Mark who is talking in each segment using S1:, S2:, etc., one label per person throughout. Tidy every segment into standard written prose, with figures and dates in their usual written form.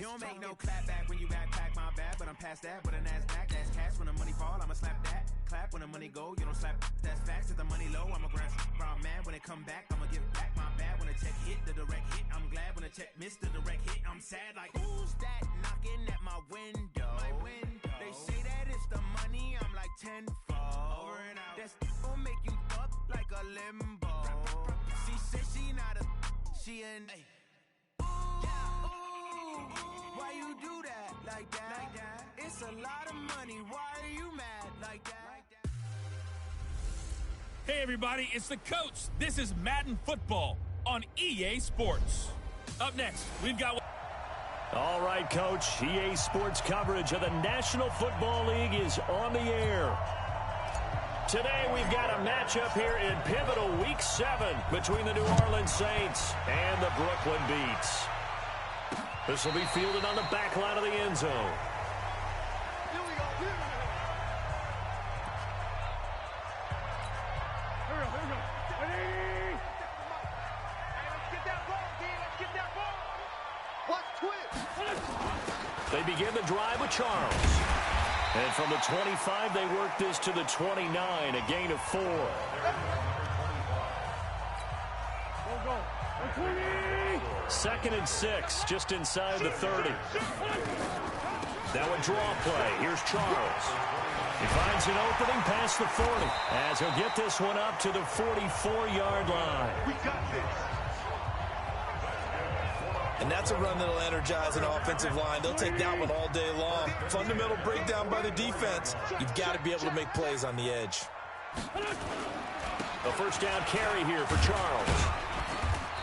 S1: You don't make no clap back when you backpack, my bad, but I'm past that with a NASDAQ. That's cash when the money fall, I'ma slap that. Clap when the money go, you don't slap. That's facts. If the money low, I'ma grab brown man. When it come back, I'ma give back my bad. When the check hit, the direct hit, I'm glad. When the check missed the direct hit, I'm sad. Like, who's that knocking at my window? They say that it's the money, I'm like tenfold. Over and out. That's gon' make you up like a limbo. She said she not a, she an. Why you do that like that? It's a lot of money. Why are you mad like that?
S2: Hey everybody, it's the coach. This is Madden Football on EA Sports. Up next, we've got...
S3: All right, Coach. EA Sports coverage of the National Football League is on the air. Today, we've got a matchup here in pivotal Week 7 between the New Orleans Saints and the Brooklyn Beats. This will be fielded on the back line of the end zone.
S4: Here we go. Ready? Let's get that ball, D. Let's get that ball. Watch twist.
S3: They begin the drive with Charles. And from the 25, they work this to the 29, a gain of 4.
S4: Go. 20.
S3: 2nd and 6, just inside the 30. Now a draw play. Here's Charles. He finds an opening past the 40 as he'll get this one up to the 44-yard line.
S4: We got this.
S5: And that's a run that'll energize an offensive line. They'll take that one all day long. Fundamental breakdown by the defense. You've got to be able to make plays on the edge.
S3: A first down carry here for Charles.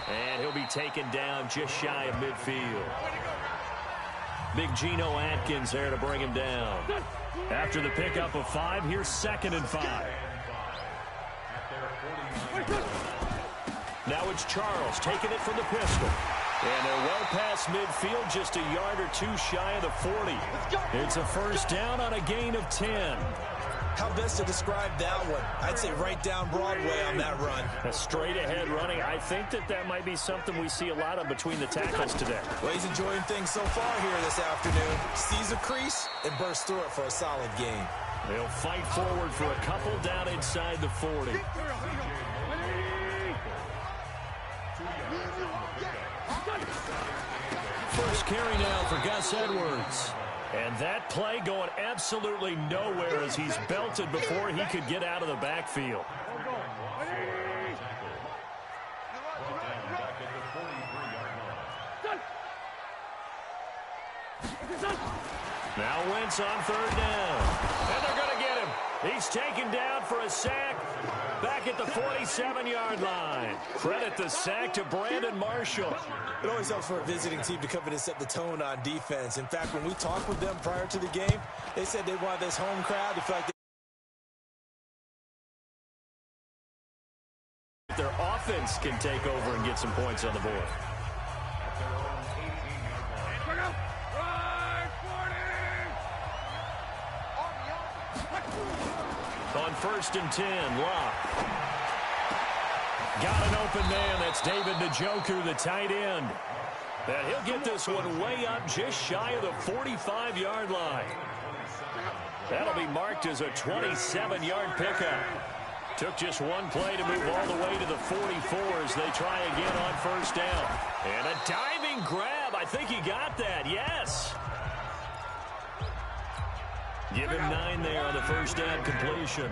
S3: And he'll be taken down just shy of midfield. Big Geno Atkins there to bring him down. After the pickup of 5, here's 2nd and 5. Now it's Charles taking it from the pistol. And they're well past midfield, just a yard or 2 shy of the 40. It's a first down on a gain of 10.
S5: How best to describe that one? I'd say right down Broadway on that run.
S3: A straight-ahead running. I think that might be something we see a lot of between the tackles today.
S5: Well, he's enjoying things so far here this afternoon. Sees a crease and bursts through it for a solid gain.
S3: They'll fight forward for a couple down inside the 40. First carry now for Gus Edwards. And that play going absolutely nowhere as he's belted before he could get out of the backfield. Now Wentz on 3rd down. And they're going to get him. He's taken down for a sack back at the 47-yard line. Credit the sack to Brandon Marshall.
S5: It always helps for a visiting team to come in and set the tone on defense. In fact, when we talked with them prior to the game, they said they want this home crowd to feel like
S3: their offense can take over and get some points on the board. On 1st and 10, Locke. Got an open man. That's David Njoku, the tight end. And he'll get this one way up just shy of the 45-yard line. That'll be marked as a 27-yard pickup. Took just one play to move all the way to the 44 as they try again on 1st down. And a diving grab. I think he got that. Yes. Give him 9 there on the first down completion.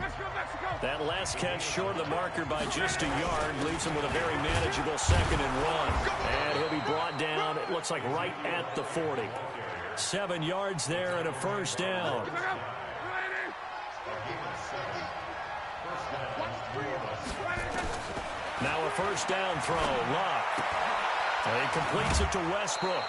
S3: That last catch short of the marker by just a yard leaves him with a very manageable 2nd and 1. And he'll be brought down, it looks like right at the 40. 7 yards there and a first down. Now a first down throw, Locke. And he completes it to Westbrook.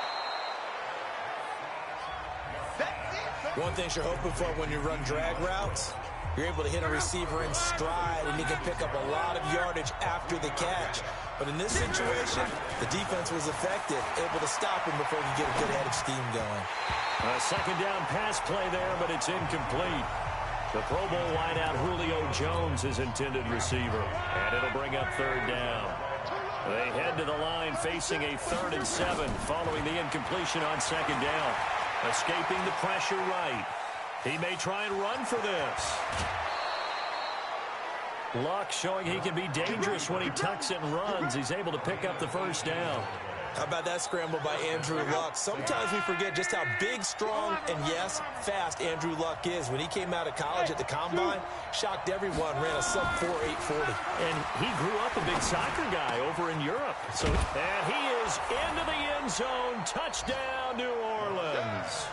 S5: one thing you're hoping for when you run drag routes, you're able to hit a receiver in stride, and he can pick up a lot of yardage after the catch. But in this situation, the defense was effective, able to stop him before he could get a good head of steam going.
S3: A second down pass play there, but it's incomplete. The Pro Bowl wideout Julio Jones is intended receiver, and it'll bring up third down. They head to the line facing a 3rd and 7 following the incompletion on 2nd down. Escaping the pressure right. He may try and run for this. Luck showing he can be dangerous when he tucks it and runs. He's able to pick up the 1st down.
S5: How about that scramble by Andrew Luck? Sometimes we forget just how big, strong, and, yes, fast Andrew Luck is. When he came out of college at the Combine, shocked everyone, ran a sub-4 840.
S3: And he grew up a big soccer guy over in Europe. And he is into the end zone. Touchdown, New Orleans.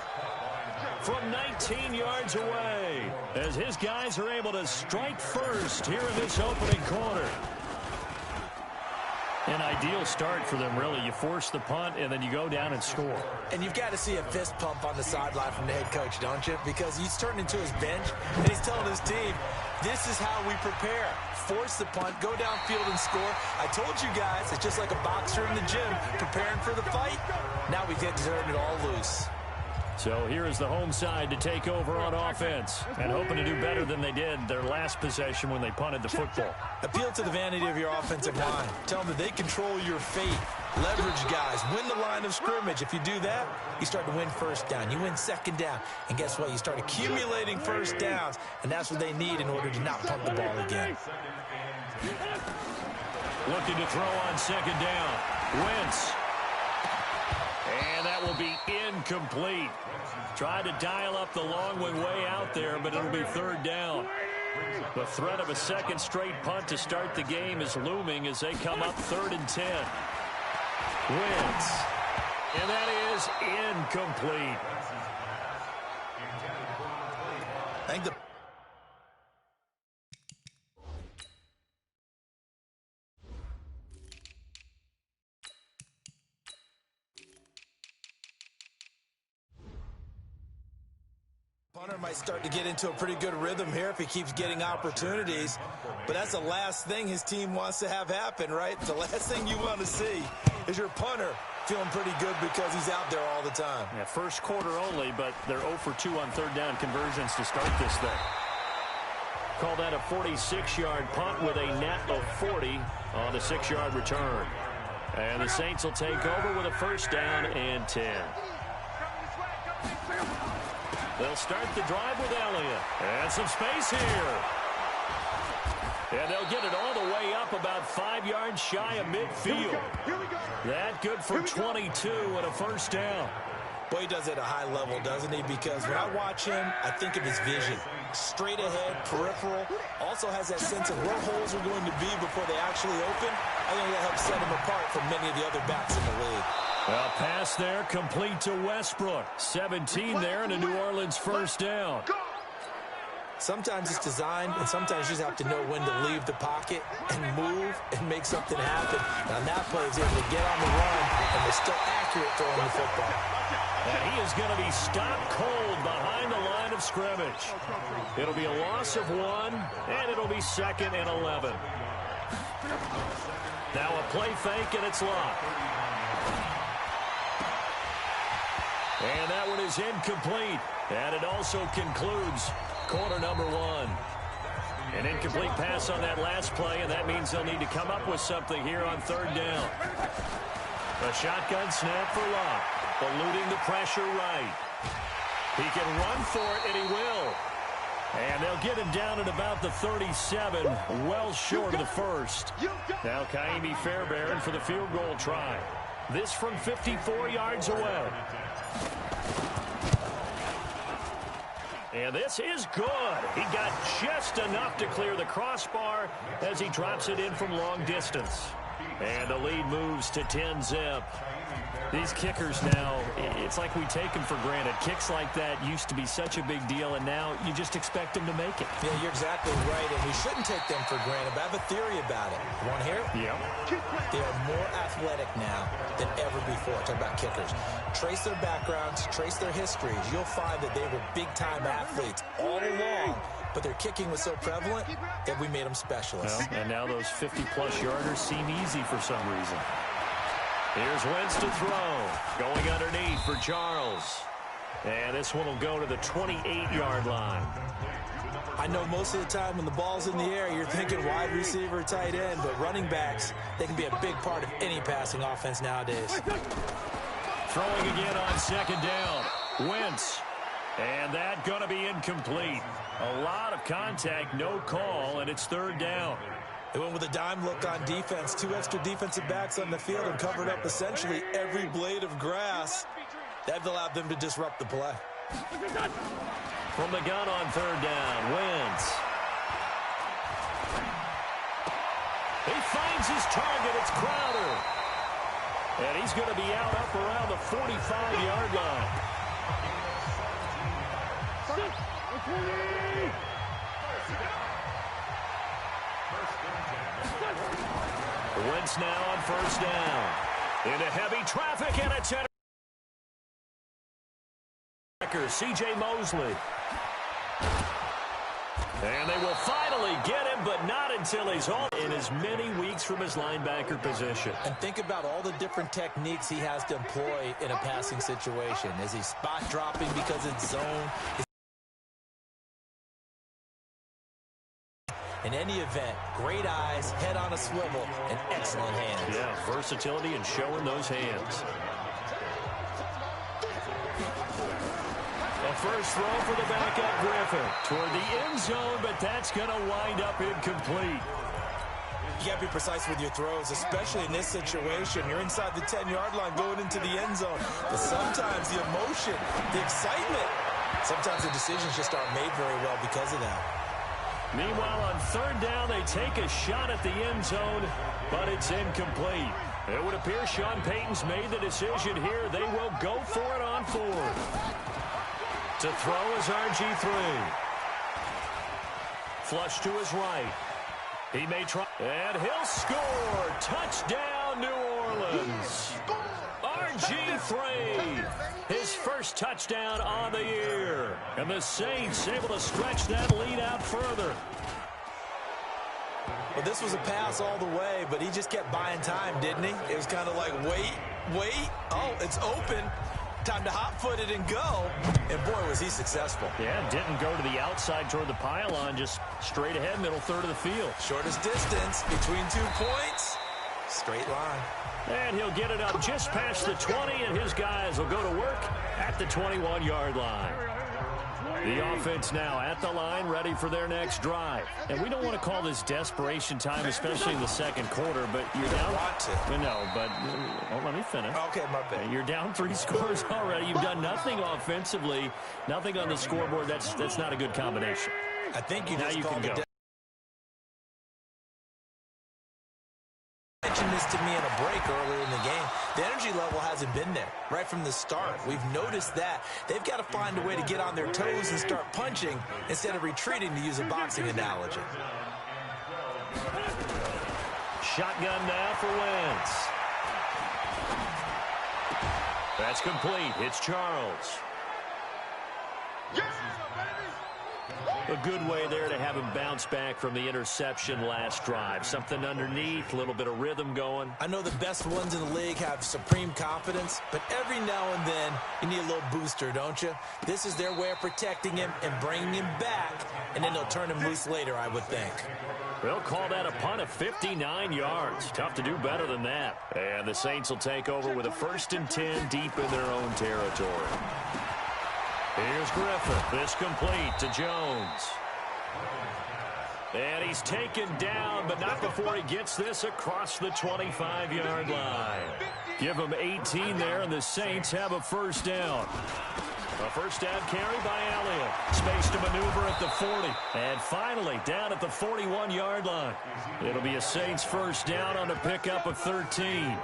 S3: From 19 yards away, as his guys are able to strike first here in this opening quarter. An ideal start for them, really. You force the punt, and then you go down and score.
S5: And you've got to see a fist pump on the sideline from the head coach, don't you? Because he's turned into his bench, and he's telling his team, this is how we prepare. Force the punt, go downfield and score. I told you guys, it's just like a boxer in the gym preparing for the fight. Now we get to turn it all loose.
S3: So here is the home side to take over on offense and hoping to do better than they did their last possession when they punted the football.
S5: Appeal to the vanity of your offensive line. Tell them that they control your fate. Leverage guys. Win the line of scrimmage. If you do that, you start to win 1st down. You win 2nd down. And guess what? You start accumulating 1st downs. And that's what they need in order to not punt the ball again.
S3: Looking to throw on 2nd down. Wentz. And that will be incomplete. Tried to dial up the long one way out there, but it'll be 3rd down. The threat of a 2nd straight punt to start the game is looming as they come up 3rd and 10. Wentz. And that is incomplete.
S5: I think the punter might start to get into a pretty good rhythm here if he keeps getting opportunities. But that's the last thing his team wants to have happen, right? The last thing you want to see is your punter feeling pretty good because he's out there all the time.
S3: Yeah, 1st quarter only, but they're 0 for 2 on 3rd down conversions to start this thing. Call that a 46-yard punt with a net of 40 on the 6-yard return. And the Saints will take over with a 1st down and 10. They'll start the drive with Elliott. And some space here. And they'll get it all the way up about 5 yards shy of midfield. That good for 22 and a 1st down.
S5: Boy, he does it at a high level, doesn't he? Because when I watch him, I think of his vision. Straight ahead, peripheral. Also has that sense of where holes are going to be before they actually open. I think that helps set him apart from many of the other backs in the league.
S3: Well, pass there, complete to Westbrook. 17 there and a New Orleans 1st down.
S5: Sometimes it's designed, and sometimes you just have to know when to leave the pocket and move and make something happen. Now, that play is able to get on the run, and they're still accurate throwing the football.
S3: And he is going to be stopped cold behind the line of scrimmage. It'll be a loss of 1, and it'll be 2nd and 11. Now a play fake, and it's locked. And that one is incomplete. And it also concludes quarter number 1. An incomplete pass on that last play, and that means they'll need to come up with something here on 3rd down. A shotgun snap for Locke, eluding the pressure right. He can run for it, and he will. And they'll get him down at about the 37, well short of the 1st. Now Kaimi Fairbairn for the field goal try. This from 54 yards away. And this is good. He got just enough to clear the crossbar as he drops it in from long distance. And the lead moves to 10-zip. These kickers now, it's like we take them for granted. Kicks like that used to be such a big deal, and now you just expect them to make it.
S5: Yeah, you're exactly right, and we shouldn't take them for granted, but I have a theory about it. You want to hear it?
S3: Yeah.
S5: They are more athletic now than ever before. Talk about kickers. Trace their backgrounds, trace their histories. You'll find that they were big-time athletes all along, but their kicking was so prevalent that we made them specialists.
S3: Well, and now those 50-plus yarders seem easy for some reason. Here's Wentz to throw. Going underneath for Charles. And this one will go to the 28-yard line.
S5: I know most of the time when the ball's in the air, you're thinking wide receiver, tight end, but running backs, they can be a big part of any passing offense nowadays.
S3: Throwing again on second down. Wentz. And that going to be incomplete. A lot of contact, no call, and it's third down.
S5: They went with a dime look on defense. 2 extra defensive backs on the field and covered up essentially every blade of grass. That allowed them to disrupt the play.
S3: From the gun on third down, Wentz. He finds his target. It's Crowder. And he's going to be out up around the 45-yard line. Wentz now on first down. Into heavy traffic, and it's C.J. Mosley. And they will finally get him, but not until he's on in as many weeks from his linebacker position.
S5: And think about all the different techniques he has to employ in a passing situation. Is he spot dropping because it's zone? In any event, great eyes, head on a swivel, and excellent hands.
S3: Yeah, versatility and showing those hands. A first throw for the backup Griffin toward the end zone, but that's going to wind up incomplete.
S5: You got to be precise with your throws, especially in this situation. You're inside the 10-yard line going into the end zone. But sometimes the emotion, the excitement, sometimes the decisions just aren't made very well because of that.
S3: Meanwhile, on third down, they take a shot at the end zone, but it's incomplete. It would appear Sean Payton's made the decision here. They will go for it on fourth. To throw is RG3. Flush to his right. He may try, and he'll score. Touchdown, New Orleans. RG3, his first touchdown on the year. And the Saints able to stretch that lead out further.
S5: Well, this was a pass all the way, but he just kept buying time, didn't he? It was kind of like, wait. Oh, it's open. Time to hot-foot it and go. And, boy, was he successful.
S3: Yeah, didn't go to the outside toward the pylon, just straight ahead, middle third of the field.
S5: Shortest distance between 2 points, straight line.
S3: And he'll get it up just past the 20, and his guys will go to work at the 21-yard line. The offense now at the line, ready for their next drive. And we don't want to call this desperation time, especially in the second quarter, but you're down.
S5: Want to.
S3: No, but let me finish.
S5: Okay, my bad.
S3: You're down 3 scores already. You've done nothing offensively, nothing on the scoreboard. That's not a good combination.
S5: I think you
S3: now
S5: just
S3: you
S5: called
S3: can
S5: it.
S3: go.
S5: Mentioned this to me in a break earlier in the game. The energy level hasn't been there right from the start. We've noticed that. They've got to find a way to get on their toes and start punching instead of retreating, to use a boxing analogy.
S3: Shotgun now for Wentz. That's complete. It's Charles. A good way there to have him bounce back from the interception last drive. Something underneath, a little bit of rhythm going.
S5: I know the best ones in the league have supreme confidence, but every now and then you need a little booster, don't you? This is their way of protecting him and bringing him back, and then they'll turn him loose later, I would think.
S3: They'll call that a punt of 59 yards. Tough to do better than that. And the Saints will take over with a 1st and 10 deep in their own territory. Here's Griffin. This complete to Jones. And he's taken down, but not before he gets this across the 25-yard line. Give him 18 there, and the Saints have a first down. A first down carry by Elliott. Space to maneuver at the 40. And finally, down at the 41-yard line. It'll be a Saints first down on a pickup of 13.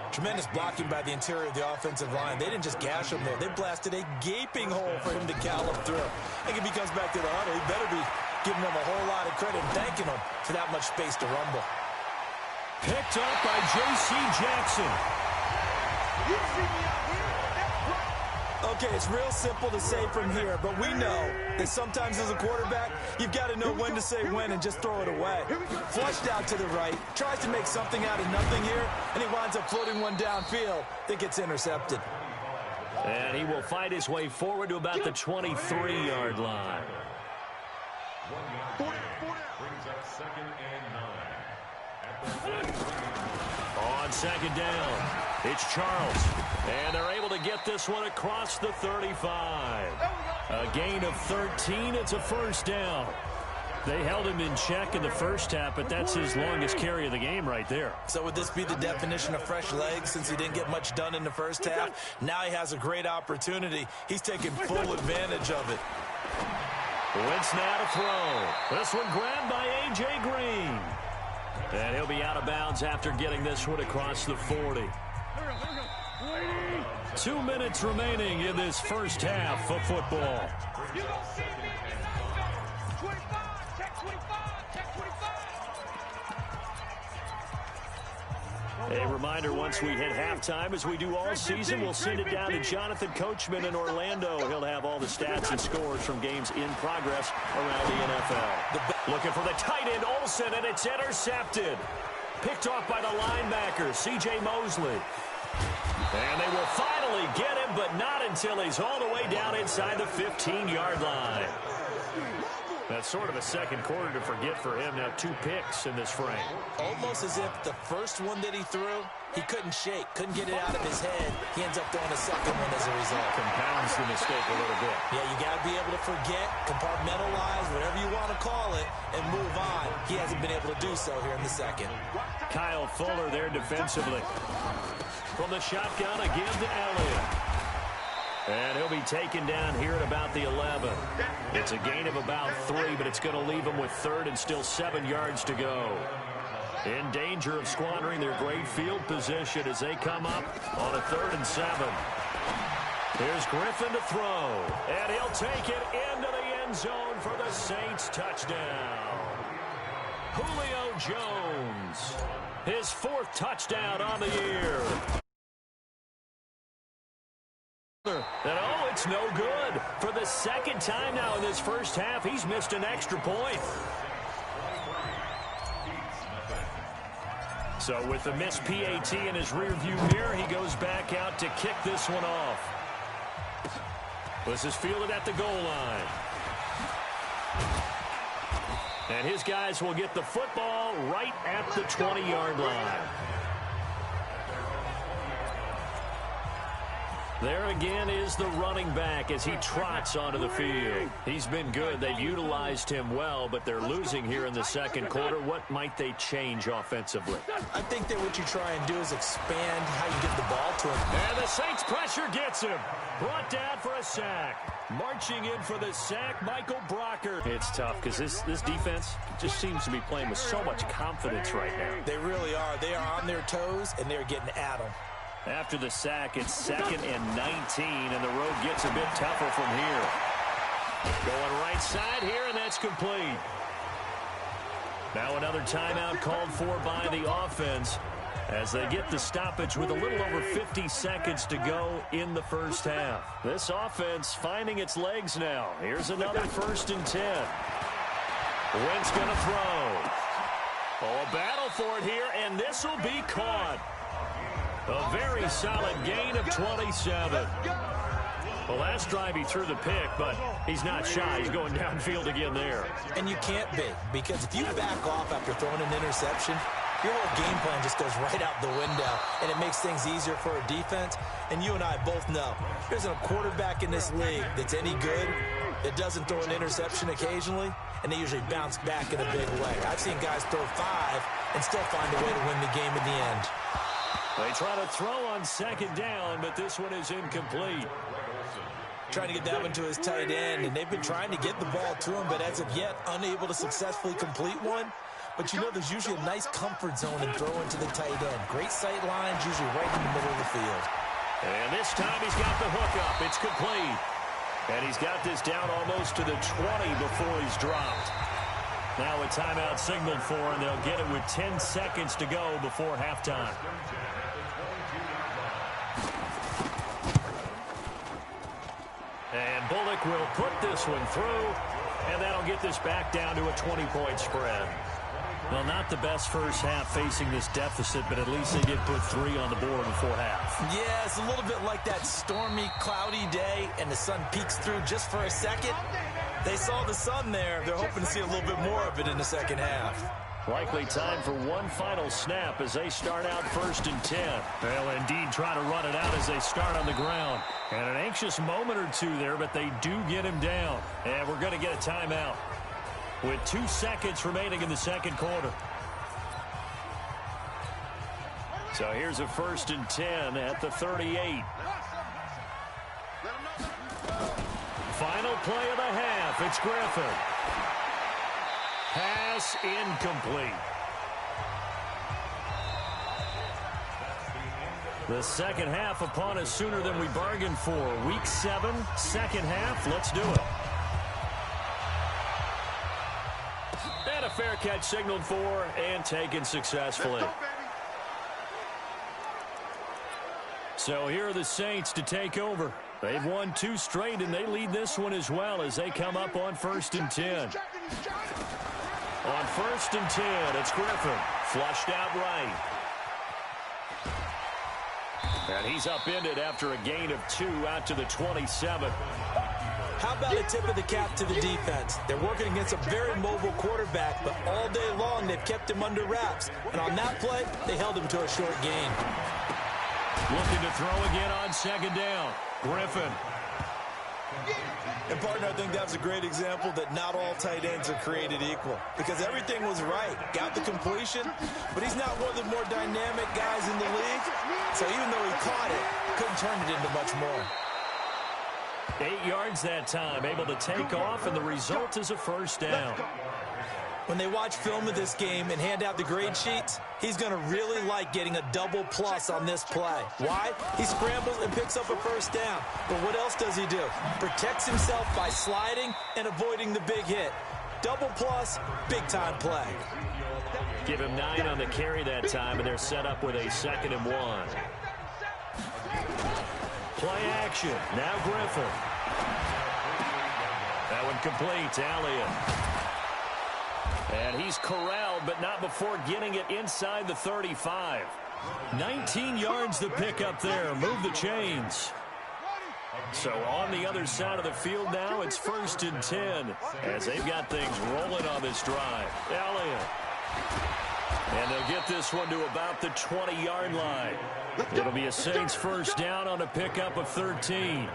S5: Tremendous blocking by the interior of the offensive line. They didn't just gash him there. They blasted a gaping hole for him to gallop through. I think if he comes back to the huddle, he better be giving them a whole lot of credit and thanking them for that much space to rumble.
S3: Picked up by J.C. Jackson.
S4: You see me out here? That's right.
S5: Okay, it's real simple to say from here, but we know that sometimes as a quarterback, you've got to know when to say when and just throw it away. Flushed out to the right, tries to make something out of nothing here, and he winds up floating one downfield that gets intercepted.
S3: And he will fight his way forward to about the 23-yard line. On second down, it's Charles. And they're able to get this one across the 35. A gain of 13. It's a first down. They held him in check in the first half, but that's his longest carry of the game right there.
S5: So would this be the definition of fresh legs since he didn't get much done in the first half? Now he has a great opportunity. He's taking full advantage of it.
S3: Wentz now to throw. This one grabbed by A.J. Green. And he'll be out of bounds after getting this one across the 40. 2 minutes remaining in this first half of football. A reminder, once we hit halftime, as we do all season, we'll send it down to Jonathan Coachman in Orlando. He'll have all the stats and scores from games in progress around the NFL. Looking for the tight end, Olsen, and it's intercepted. Picked off by the linebacker, C.J. Mosley. And they will finally get him, but not until he's all the way down inside the 15-yard line. That's sort of a second quarter to forget for him. Now 2 picks in this frame.
S5: Almost as if the first one that he threw, he couldn't shake, couldn't get it out of his head. He ends up throwing a second one as a result.
S3: Compounds the mistake a little bit.
S5: Yeah, you got to be able to forget, compartmentalize, whatever you want to call it, and move on. He hasn't been able to do so here in the second.
S3: Kyle Fuller there defensively. From the shotgun again to Elliott. And he'll be taken down here at about the 11. It's a gain of about 3, but it's going to leave him with 3rd and still 7 yards to go. In danger of squandering their great field position as they come up on a 3rd and 7. Here's Griffin to throw. And he'll take it into the end zone for the Saints touchdown. Julio Jones, his 4th touchdown on the year. And oh, it's no good. For the second time now in this first half, he's missed an extra point. So with the missed PAT in his rearview mirror, he goes back out to kick this one off. This is fielded at the goal line. And his guys will get the football right at the 20-yard line. There again is the running back as he trots onto the field. He's been good. They've utilized him well, but they're losing here in the second quarter. What might they change offensively?
S5: I think that what you try and do is expand how you get the ball to him.
S3: And the Saints pressure gets him. Brought down for a sack. Marching in for the sack, Michael Brocker. It's tough because this defense just seems to be playing with so much confidence right now.
S5: They really are. They are on their toes, and they're getting at them.
S3: After the sack, it's 2nd and 19, and the road gets a bit tougher from here. Going right side here, and that's complete. Now another timeout called for by the offense as they get the stoppage with a little over 50 seconds to go in the first half. This offense finding its legs now. Here's another 1st and 10. Wentz going to throw. Oh, a battle for it here, and this will be caught. A very solid gain of 27. The last drive he threw the pick, but he's not shy. He's going downfield again there.
S5: And you can't be, because if you back off after throwing an interception, your whole game plan just goes right out the window, and it makes things easier for a defense. And you and I both know there's a quarterback in this league that's any good that doesn't throw an interception occasionally, and they usually bounce back in a big way. I've seen guys throw 5 and still find a way to win the game in the end.
S3: They try to throw on 2nd down, but this one is incomplete.
S5: Trying to get that one to his tight end, and they've been trying to get the ball to him, but as of yet, unable to successfully complete one. But you know there's usually a nice comfort zone in throwing to the tight end. Great sight lines, usually right in the middle of the field.
S3: And this time he's got the hook up. It's complete. And he's got this down almost to the 20 before he's dropped. Now a timeout signaled for, and they'll get it with 10 seconds to go before halftime. And Bullock will put this one through, and that'll get this back down to a 20-point spread. Well, not the best first half facing this deficit, but at least they did put 3 on the board before half.
S5: Yeah, it's a little bit like that stormy, cloudy day, and the sun peeks through just for a second. They saw the sun there. They're hoping to see a little bit more of it in the second half.
S3: Likely time for one final snap as they start out 1st and 10. They'll indeed try to run it out as they start on the ground. And an anxious moment or two there, but they do get him down. And we're going to get a timeout with 2 seconds remaining in the second quarter. So here's a 1st and 10 at the 38. Final play of the half. It's Griffin. Pass incomplete. The second half upon us sooner than we bargained for. Week 7, second half. Let's do it. And a fair catch signaled for and taken successfully. So here are the Saints to take over. They've won 2 straight, and they lead this one as well as they come up on 1st and 10. On 1st and 10, it's Griffin. Flushed out right. And he's upended after a gain of 2 out to the 27.
S5: How about a tip of the cap to the defense? They're working against a very mobile quarterback, but all day long they've kept him under wraps. And on that play, they held him to a short gain.
S3: Looking to throw again on 2nd down. Griffin.
S5: And, partner, I think that's a great example that not all tight ends are created equal. Because everything was right. Got the completion, but he's not one of the more dynamic guys in the league. So even though he caught it, couldn't turn it into much more.
S3: 8 yards that time, able to take off, and the result is a 1st down.
S5: When they watch film of this game and hand out the grade sheets, he's going to really like getting a double plus on this play. Why? He scrambles and picks up a 1st down. But what else does he do? Protects himself by sliding and avoiding the big hit. Double plus, big-time play.
S3: Give him 9 on the carry that time, and they're set up with a 2nd and 1. Play action. Now Griffin. That one complete to Elliott. And he's corralled, but not before getting it inside the 35. 19 yards to pick up there. Move the chains. So on the other side of the field now, it's 1st and 10 as they've got things rolling on this drive. Elliott. And they'll get this one to about the 20-yard line. It'll be a Saints 1st down on a pickup of 13.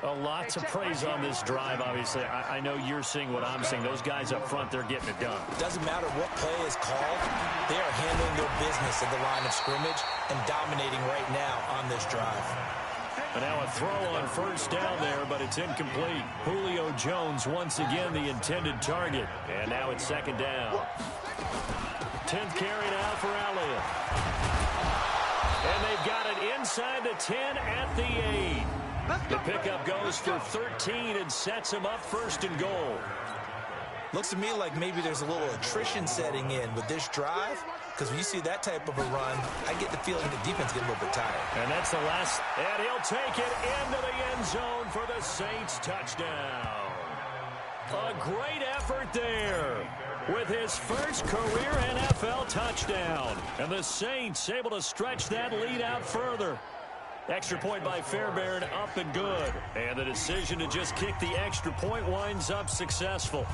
S3: A lot to praise on this drive, obviously. I know you're seeing what I'm seeing. Those guys up front, they're getting it done.
S5: Doesn't matter what play is called. They are handling their business at the line of scrimmage and dominating right now on this drive.
S3: And now a throw on 1st down there, but it's incomplete. Julio Jones once again the intended target. And now it's 2nd down. 10th carry now for Elliott. And they've got it inside the 10 at the 8. The pickup goes for 13 and sets him up 1st and goal.
S5: Looks to me like maybe there's a little attrition setting in with this drive, because when you see that type of a run, I get the feeling the defense get a little bit tired.
S3: And that's the last, and he'll take it into the end zone for the Saints touchdown. A great effort there with his first career NFL touchdown. And the Saints able to stretch that lead out further. Extra point by Fairbairn, up and good. And the decision to just kick the extra point winds up successful.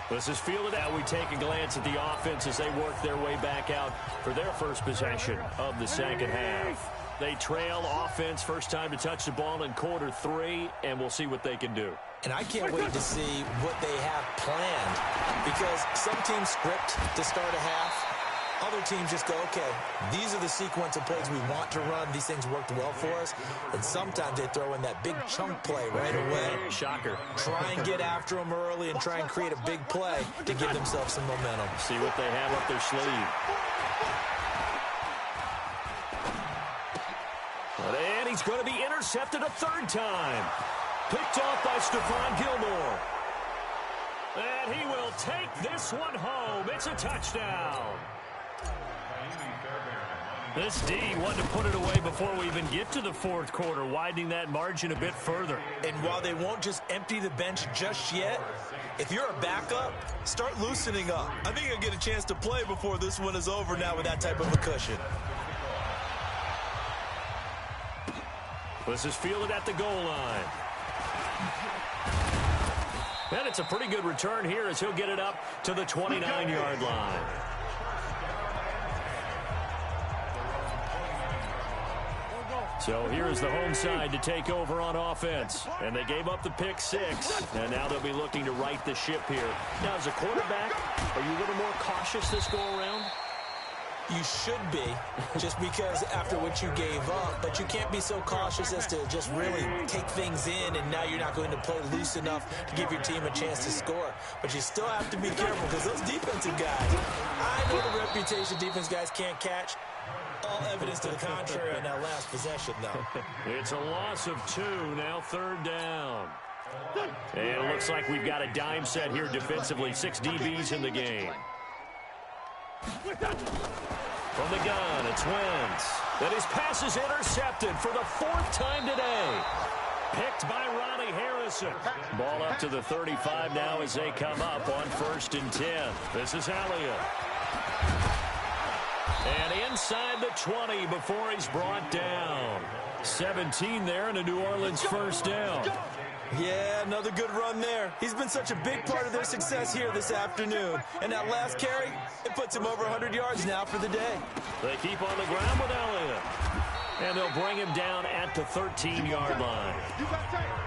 S3: This is fielded out. We take a glance at the offense as they work their way back out for their first possession of the second half. They trail offense, first time to touch the ball in quarter 3, and we'll see what they can do.
S5: And I can't wait to see what they have planned, because some teams script to start a half. Other teams just go, okay, these are the sequence of plays we want to run. These things worked well for us. And sometimes they throw in that big chunk play right away.
S3: Shocker.
S5: Try and get after them early and try and create a big play to give themselves some momentum.
S3: See what they have up their sleeve. And he's going to be intercepted a 3rd time. Picked off by Stephon Gilmore. And he will take this one home. It's a touchdown. This D wanted to put it away before we even get to the fourth quarter, widening that margin a bit further.
S5: And while they won't just empty the bench just yet, if you're a backup, start loosening up. I think you'll get a chance to play before this one is over now with that type of a cushion.
S3: This is fielded at the goal line. And it's a pretty good return here as he'll get it up to the 29-yard line. So here is the home side to take over on offense. And they gave up the pick 6. And now they'll be looking to right the ship here. Now, as a quarterback, are you a little more cautious this go-around?
S5: You should be, just because after what you gave up. But you can't be so cautious as to just really take things in, and now you're not going to play loose enough to give your team a chance to score. But you still have to be careful because those defensive guys, I know the reputation defense guys can't catch. All evidence to the contrary in that last possession, though.
S3: It's a loss of 2, now third down. And it looks like we've got a dime set here defensively. 6 DBs in the game. From the gun, it's Wentz. And his pass is intercepted for the 4th time today. Picked by Ronnie Harrison. Ball up to the 35 now as they come up on 1st and 10. This is Elliott. And inside the 20 before he's brought down. 17 there and a New Orleans first down.
S5: Yeah, another good run there. He's been such a big part of their success here this afternoon. And that last carry, it puts him over 100 yards now for the day.
S3: They keep on the ground with Elliott. And they'll bring him down at the 13-yard line.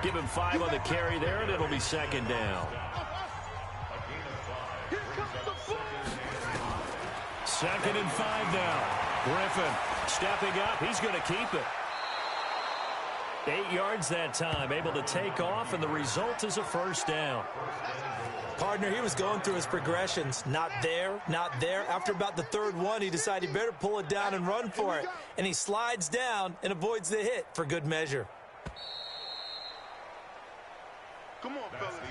S3: Give him 5 on the carry there, and it'll be 2nd down. 2nd and 5 now. Griffin stepping up. He's going to keep it. 8 yards that time, able to take off, and the result is a first down.
S5: Partner, he was going through his progressions. Not there, not there. After about the 3rd one, he decided he better pull it down and run for it. And he slides down and avoids the hit for good measure.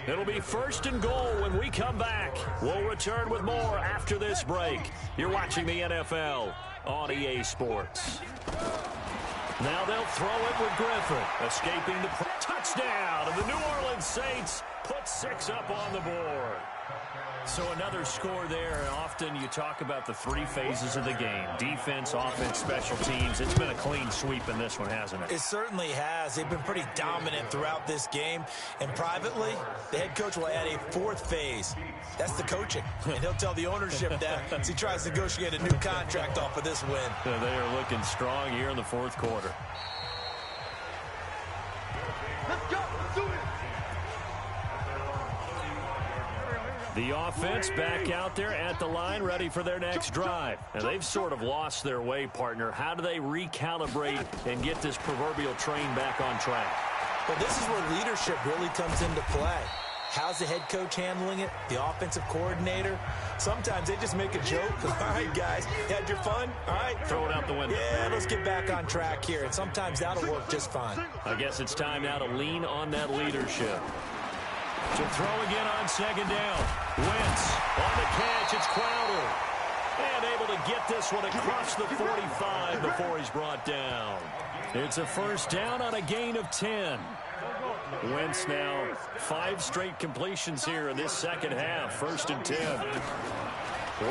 S3: It'll be 1st and goal when we come back. We'll return with more after this break. You're watching the NFL on EA Sports. Now they'll throw it with Griffin. Escaping the touchdown. And the New Orleans Saints put 6 up on the board. So another score there. Often you talk about the 3 phases of the game. Defense, offense, special teams. It's been a clean sweep in this one, hasn't it?
S5: It certainly has. They've been pretty dominant throughout this game. And privately, the head coach will add a 4th phase. That's the coaching. And he'll tell the ownership that as he tries to negotiate a new contract off of this win.
S3: They are looking strong here in the 4th quarter.
S4: Let's go. Let's do it.
S3: The offense back out there at the line, ready for their next drive. And they've sort of lost their way, partner. How do they recalibrate and get this proverbial train back on track?
S5: Well, this is where leadership really comes into play. How's the head coach handling it? The offensive coordinator? Sometimes they just make a joke. All right, guys, you had your fun? All right.
S3: Throw it out the window.
S5: Yeah, let's get back on track here. And sometimes that'll work just fine.
S3: I guess it's time now to lean on that leadership. To throw again on 2nd down. Wentz on the catch. It's Crowder. And able to get this one across the 45 before he's brought down. It's a first down on a gain of 10. Wentz now 5 straight completions here in this second half. 1st and 10.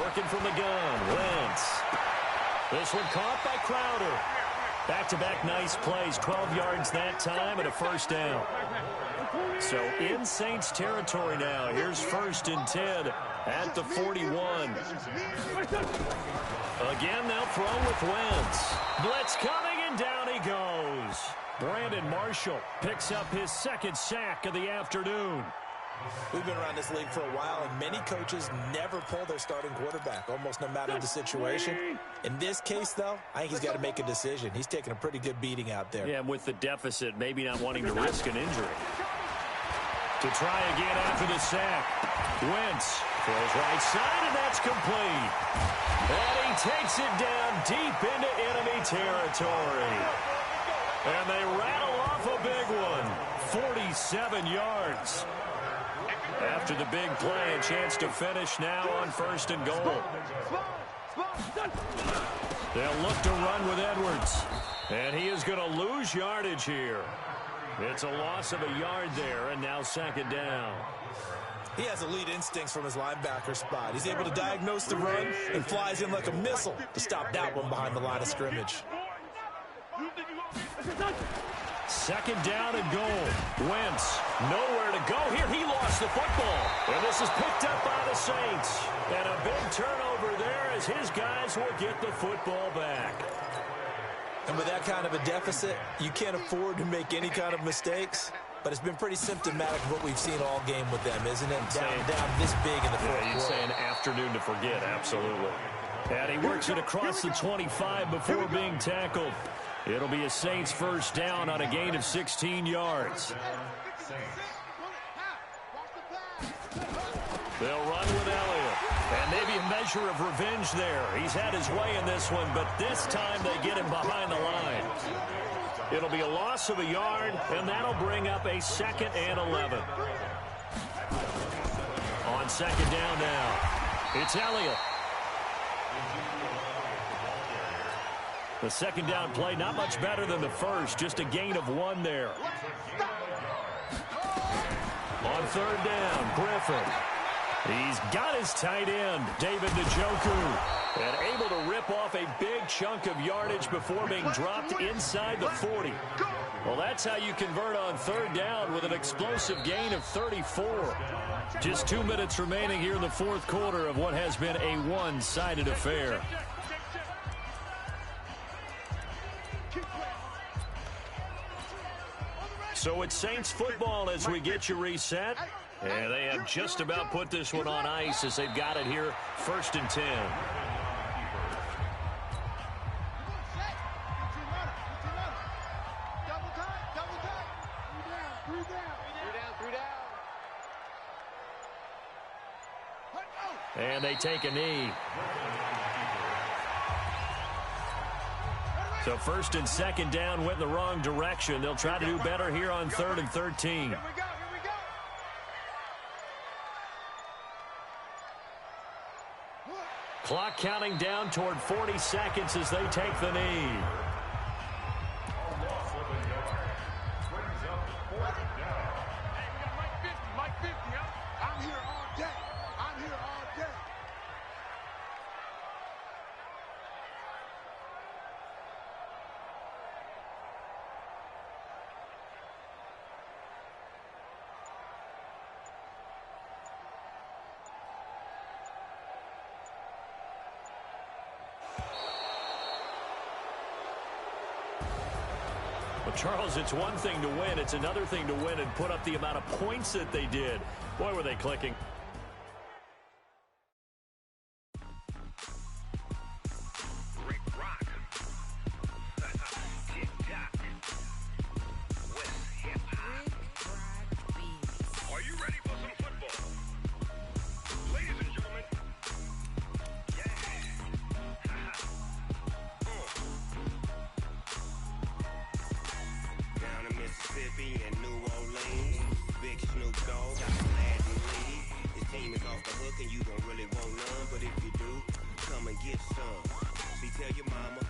S3: Working from the gun. Wentz. This one caught by Crowder. Back-to-back nice plays. 12 yards that time and a first down. So in Saints territory now. Here's 1st and 10 at the 41. Again, they'll throw with Wentz. Blitz coming, and down he goes. Brandon Marshall picks up his 2nd sack of the afternoon.
S5: We've been around this league for a while, and many coaches never pull their starting quarterback, almost no matter the situation. In this case, though, I think he's got to make a decision. He's taking a pretty good beating out there.
S3: Yeah, with the deficit, maybe not wanting to risk an injury. To try again after the sack. Wentz throws right side, and that's complete. And he takes it down deep into enemy territory. And they rattle off a big one. 47 yards. After the big play, a chance to finish now on 1st and goal. They'll look to run with Edwards. And he is going to lose yardage here. It's a loss of a yard there, and now second down.
S5: He has elite instincts from his linebacker spot. He's able to diagnose the run and flies in like a missile to stop that one behind the line of scrimmage.
S3: Second down and goal. Wentz, nowhere to go here. He lost the football. And this is picked up by the Saints. And a big turnover there as his guys will get the football back.
S5: And with that kind of a deficit, you can't afford to make any kind of mistakes. But it's been pretty symptomatic of what we've seen all game with them, isn't it? Down this big in the fourth quarter.
S3: You'd say an afternoon to forget, absolutely. And he works it across the 25 before being tackled. It'll be a Saints first down on a gain of 16 yards. They'll run with Elliott. And maybe a measure of revenge there. He's had his way in this one, but this time they get him behind the line. It'll be a loss of a yard, and that'll bring up a 2nd and 11. On second down now, it's Elliott. The second down play, not much better than the first, just a gain of 1 there. On third down, Griffin. He's got his tight end, David Njoku, and able to rip off a big chunk of yardage before being dropped inside the 40. Well, that's how you convert on third down with an explosive gain of 34. Just 2 minutes remaining here in the fourth quarter of what has been a one-sided affair. So it's Saints football as we get you reset. And they have just about put this one on ice as they've got it here, 1st and 10. And they take a knee. So 1st and 2nd down went in the wrong direction. They'll try to do better here on 3rd and 13. Clock counting down toward 40 seconds as they take the knee. Charles, it's one thing to win. It's another thing to win and put up the amount of points that they did. Boy, were they clicking.
S6: Rick Rock. Tick-tock. West hip-hop. Are you ready for some football? Ladies and gentlemen. Yeah. Down in Mississippi and New Orleans, Big Snoop Dogg got a Madden lead. His team is off the hook and you don't really want none, but if you do, come and get some. See, tell your mama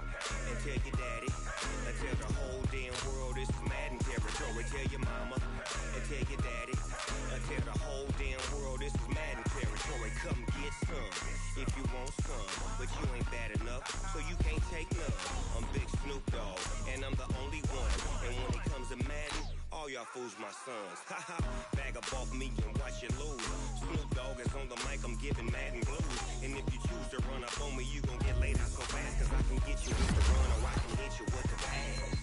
S6: and tell your daddy, and tell the whole damn world this is Madden territory. Tell your mama and tell your daddy, and tell the whole damn world this is Madden territory. Come get some if you want some, but you ain't bad enough, so you can't take none. I'm Big Snoop Dogg, and I'm the only one. And when it comes to Madden, all y'all fools my sons. Haha, bag up off me and watch you lose. Snoop Dogg is on the mic, I'm giving Madden blues. And if you choose to run up on me, you gon' get laid out so fast, cause I can get you with the run or I can hit you with the pass.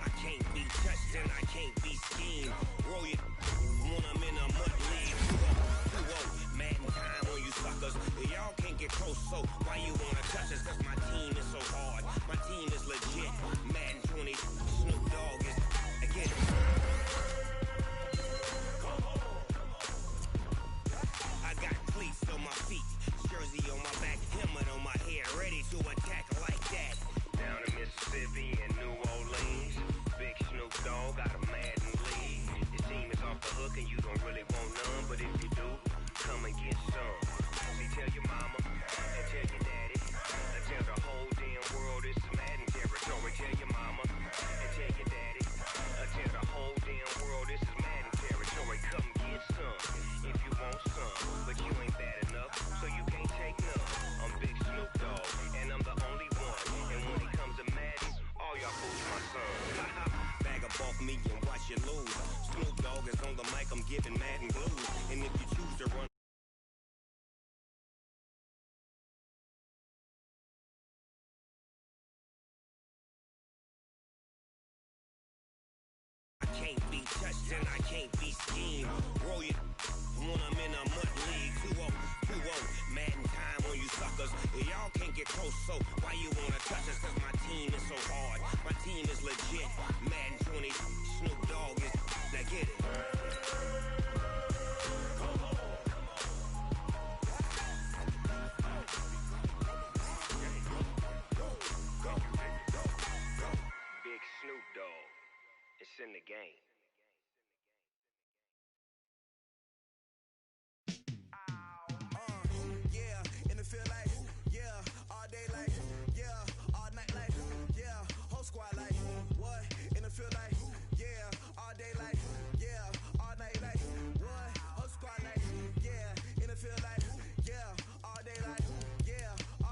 S6: I can't be touched and I can't be schemed. Roll you when I'm in a mud league. Madden time on you suckers. Y'all can't get close, so why you wanna touch us? Cause my team is so hard. My team is legit. Madden 20, Snoop Dogg is again. I got cleats on my feet, jersey on my back, helmet on my head, ready to attack like that. Down in Mississippi and New Orleans, Big Snoop Dogg got a Madden lead. His team is off the hook and you don't really want none, but if you me and watch you lose. Snoop Dogg is on the mic, I'm giving Madden blues. And if you choose to run, I can't be touched and I can't be schemed. Roll you when I'm in a mud league. 2-0, 2-0, Madden time on you suckers. Y'all can't get close, so why you wanna touch us? Cause my team is so hard, my team is legit. Madden 20, Snoop Dogg is, now get it.